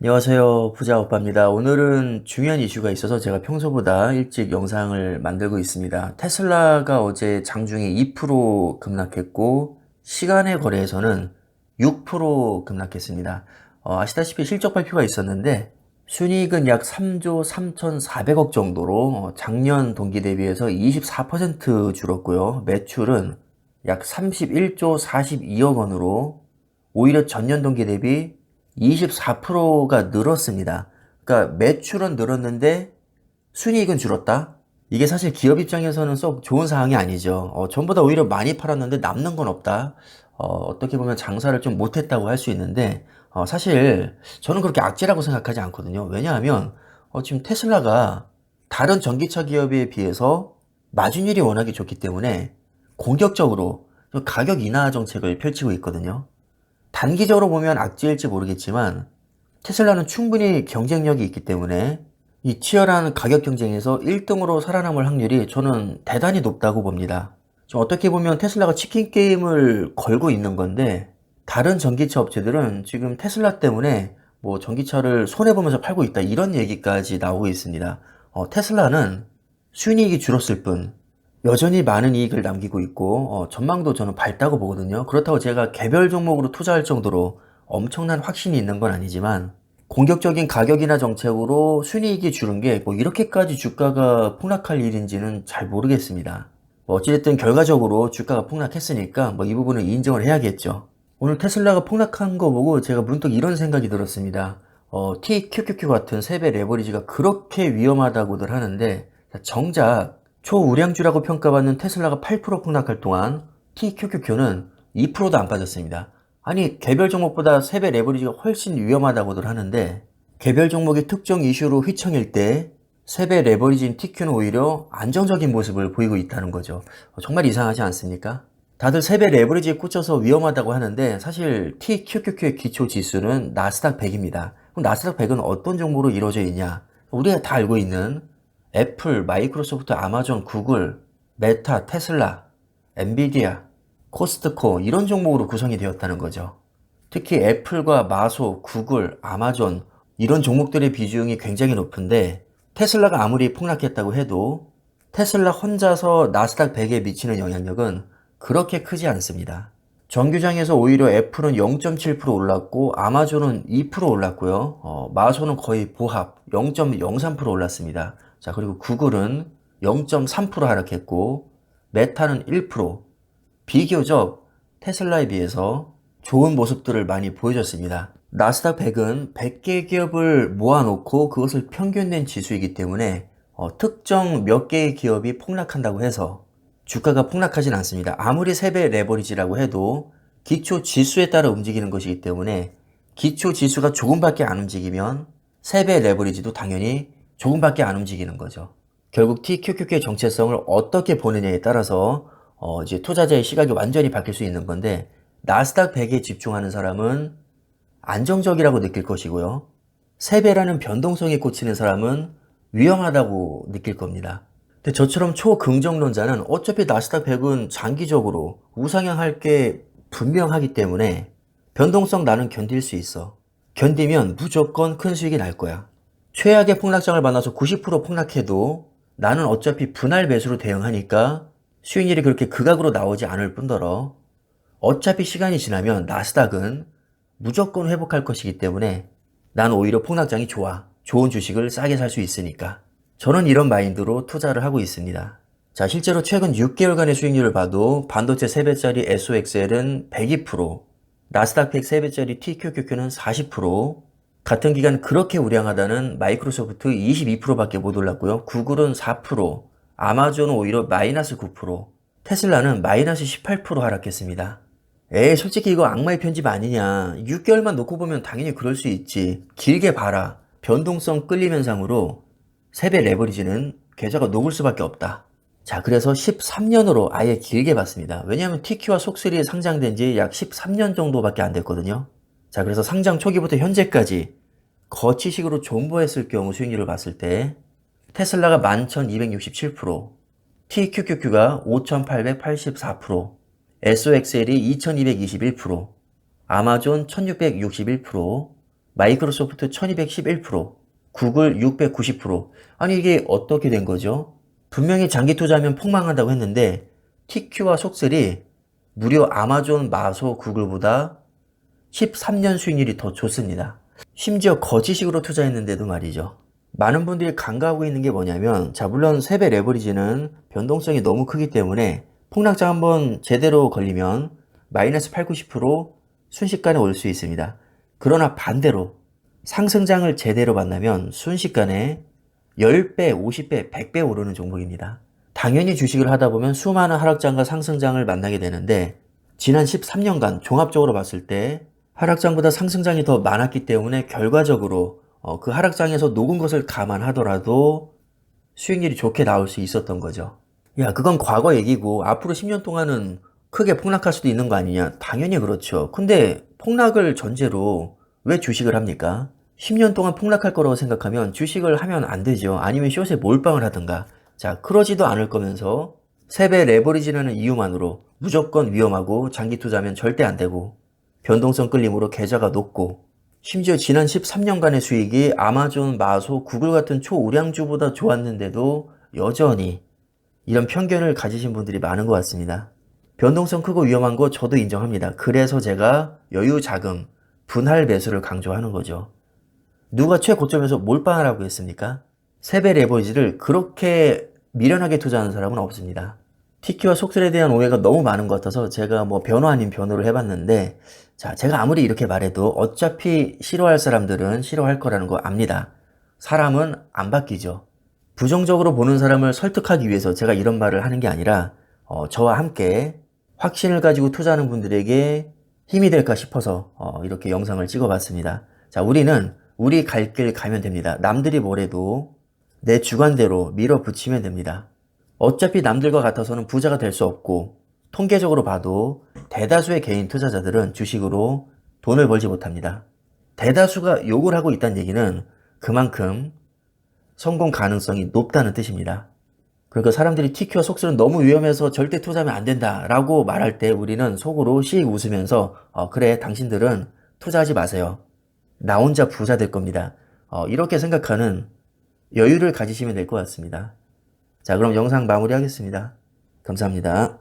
안녕하세요. 부자 오빠입니다. 오늘은 중요한 이슈가 있어서 제가 평소보다 일찍 영상을 만들고 있습니다. 테슬라가 어제 장중에 2% 급락했고 시간의 거래에서는 6% 급락했습니다. 아시다시피 실적 발표가 있었는데 순이익은 약 3조 3,400억 정도로 작년 동기 대비해서 24% 줄었고요. 매출은 약 31조 42억 원으로 오히려 전년 동기 대비 24%가 늘었습니다. 그러니까 매출은 늘었는데 순이익은 줄었다? 이게 사실 기업 입장에서는 썩 좋은 상황이 아니죠. 전보다 오히려 많이 팔았는데 남는 건 없다. 어떻게 보면 장사를 좀 못했다고 할 수 있는데 사실 저는 그렇게 악재라고 생각하지 않거든요. 왜냐하면 지금 테슬라가 다른 전기차 기업에 비해서 마진율이 워낙에 좋기 때문에 공격적으로 가격 인하 정책을 펼치고 있거든요. 단기적으로 보면 악재일지 모르겠지만 테슬라는 충분히 경쟁력이 있기 때문에 이 치열한 가격 경쟁에서 1등으로 살아남을 확률이 저는 대단히 높다고 봅니다. 지금 어떻게 보면 테슬라가 치킨 게임을 걸고 있는 건데 다른 전기차 업체들은 지금 테슬라 때문에 뭐 전기차를 손해보면서 팔고 있다 이런 얘기까지 나오고 있습니다. 테슬라는 순이익이 줄었을 뿐 여전히 많은 이익을 남기고 있고 전망도 저는 밝다고 보거든요. 그렇다고 제가 개별 종목으로 투자할 정도로 엄청난 확신이 있는 건 아니지만 공격적인 가격이나 정책으로 순이익이 줄은 게 뭐 이렇게까지 주가가 폭락할 일인지는 잘 모르겠습니다. 뭐 어찌됐든 결과적으로 주가가 폭락했으니까 뭐 이 부분은 인정을 해야겠죠. 오늘 테슬라가 폭락한 거 보고 제가 문득 이런 생각이 들었습니다. TQQQ 같은 세배 레버리지가 그렇게 위험하다고들 하는데 정작 초우량주라고 평가받는 테슬라가 8% 폭락할 동안 TQQQ는 2%도 안 빠졌습니다. 아니 개별 종목보다 3배 레버리지가 훨씬 위험하다고들 하는데 개별 종목이 특정 이슈로 휘청일 때 3배 레버리지인 TQ는 오히려 안정적인 모습을 보이고 있다는 거죠. 정말 이상하지 않습니까? 다들 3배 레버리지에 꽂혀서 위험하다고 하는데 사실 TQQQ의 기초 지수는 나스닥 100입니다. 그럼 나스닥 100은 어떤 종목으로 이루어져 있냐? 우리가 다 알고 있는 애플, 마이크로소프트, 아마존, 구글, 메타, 테슬라, 엔비디아, 코스트코 이런 종목으로 구성이 되었다는 거죠. 특히 애플과 마소, 구글, 아마존 이런 종목들의 비중이 굉장히 높은데 테슬라가 아무리 폭락했다고 해도 테슬라 혼자서 나스닥 100에 미치는 영향력은 그렇게 크지 않습니다. 정규장에서 오히려 애플은 0.7% 올랐고 아마존은 2% 올랐고요. 마소는 거의 보합 0.03% 올랐습니다. 자, 그리고 구글은 0.3% 하락했고 메타는 1%. 비교적 테슬라에 비해서 좋은 모습들을 많이 보여줬습니다. 나스닥 100은 100개 기업을 모아놓고 그것을 평균 낸 지수이기 때문에 특정 몇 개의 기업이 폭락한다고 해서 주가가 폭락하진 않습니다. 아무리 3배 레버리지라고 해도 기초 지수에 따라 움직이는 것이기 때문에 기초 지수가 조금밖에 안 움직이면 3배 레버리지도 당연히 조금밖에 안 움직이는 거죠. 결국 TQQQ의 정체성을 어떻게 보느냐에 따라서 이제 투자자의 시각이 완전히 바뀔 수 있는 건데 나스닥 100에 집중하는 사람은 안정적이라고 느낄 것이고요. 3배라는 변동성에 꽂히는 사람은 위험하다고 느낄 겁니다. 근데 저처럼 초긍정론자는 어차피 나스닥 100은 장기적으로 우상향할 게 분명하기 때문에 변동성 나는 견딜 수 있어. 견디면 무조건 큰 수익이 날 거야. 최악의 폭락장을 만나서 90% 폭락해도 나는 어차피 분할 매수로 대응하니까 수익률이 그렇게 극악으로 나오지 않을 뿐더러 어차피 시간이 지나면 나스닥은 무조건 회복할 것이기 때문에 난 오히려 폭락장이 좋아. 좋은 주식을 싸게 살 수 있으니까. 저는 이런 마인드로 투자를 하고 있습니다. 자, 실제로 최근 6개월간의 수익률을 봐도 반도체 3배짜리 SOXL은 102%, 나스닥 100 3배짜리 TQQQ는 40%, 같은 기간 그렇게 우량하다는 마이크로소프트 22%밖에 못 올랐고요. 구글은 4%, 아마존은 오히려 마이너스 9%, 테슬라는 마이너스 18% 하락했습니다. 에이, 솔직히 이거 악마의 편집 아니냐. 6개월만 놓고 보면 당연히 그럴 수 있지. 길게 봐라. 변동성 끌림 현상으로 3배 레버리지는 계좌가 녹을 수밖에 없다. 자, 그래서 13년으로 아예 길게 봤습니다. 왜냐하면 TQ와 속쓰리에 상장된 지 약 13년 정도밖에 안 됐거든요. 자, 그래서 상장 초기부터 현재까지 거치식으로 존버했을 경우 수익률을 봤을 때 테슬라가 11,267%, TQQQ가 5,884%, SOXL이 2,221%, 아마존 1,661%, 마이크로소프트 1211%, 구글 690%. 아니 이게 어떻게 된 거죠? 분명히 장기 투자하면 폭망한다고 했는데 TQ와 속슬이 무려 아마존, 마소, 구글보다 13년 수익률이 더 좋습니다. 심지어 거지식으로 투자했는데도 말이죠. 많은 분들이 간과하고 있는 게 뭐냐면, 자, 물론 세배 레버리지는 변동성이 너무 크기 때문에 폭락장 한번 제대로 걸리면 마이너스 8, 90% 순식간에 올 수 있습니다. 그러나 반대로 상승장을 제대로 만나면 순식간에 10배, 50배, 100배 오르는 종목입니다. 당연히 주식을 하다 보면 수많은 하락장과 상승장을 만나게 되는데, 지난 13년간 종합적으로 봤을 때 하락장보다 상승장이 더 많았기 때문에 결과적으로 그 하락장에서 녹은 것을 감안하더라도 수익률이 좋게 나올 수 있었던 거죠. 야, 그건 과거 얘기고 앞으로 10년 동안은 크게 폭락할 수도 있는 거 아니냐? 당연히 그렇죠. 근데 폭락을 전제로 왜 주식을 합니까? 10년 동안 폭락할 거라고 생각하면 주식을 하면 안 되죠. 아니면 숏에 몰빵을 하든가. 자, 그러지도 않을 거면서 세배 레버리지라는 이유만으로 무조건 위험하고 장기 투자하면 절대 안 되고 변동성 끌림으로 계좌가 높고 심지어 지난 13년간의 수익이 아마존, 마소, 구글 같은 초우량주보다 좋았는데도 여전히 이런 편견을 가지신 분들이 많은 것 같습니다. 변동성 크고 위험한 거 저도 인정합니다. 그래서 제가 여유 자금, 분할 매수를 강조하는 거죠. 누가 최고점에서 몰빵을 하고 있습니까? 세배 레버리지를 그렇게 미련하게 투자하는 사람은 없습니다. TQ와 속설에 대한 오해가 너무 많은 것 같아서 제가 뭐 변호 아닌 변호를 해봤는데, 자, 제가 아무리 이렇게 말해도 어차피 싫어할 사람들은 싫어할 거라는 거 압니다. 사람은 안 바뀌죠. 부정적으로 보는 사람을 설득하기 위해서 제가 이런 말을 하는 게 아니라 저와 함께 확신을 가지고 투자하는 분들에게 힘이 될까 싶어서 이렇게 영상을 찍어봤습니다. 자, 우리는 우리 갈 길 가면 됩니다. 남들이 뭐래도 내 주관대로 밀어붙이면 됩니다. 어차피 남들과 같아서는 부자가 될 수 없고 통계적으로 봐도 대다수의 개인 투자자들은 주식으로 돈을 벌지 못합니다. 대다수가 욕을 하고 있다는 얘기는 그만큼 성공 가능성이 높다는 뜻입니다. 그러니까 사람들이 TQ와 속설은 너무 위험해서 절대 투자하면 안 된다라고 말할 때 우리는 속으로 씩 웃으면서 그래, 당신들은 투자하지 마세요. 나 혼자 부자 될 겁니다. 이렇게 생각하는 여유를 가지시면 될 것 같습니다. 자, 그럼 영상 마무리하겠습니다. 감사합니다.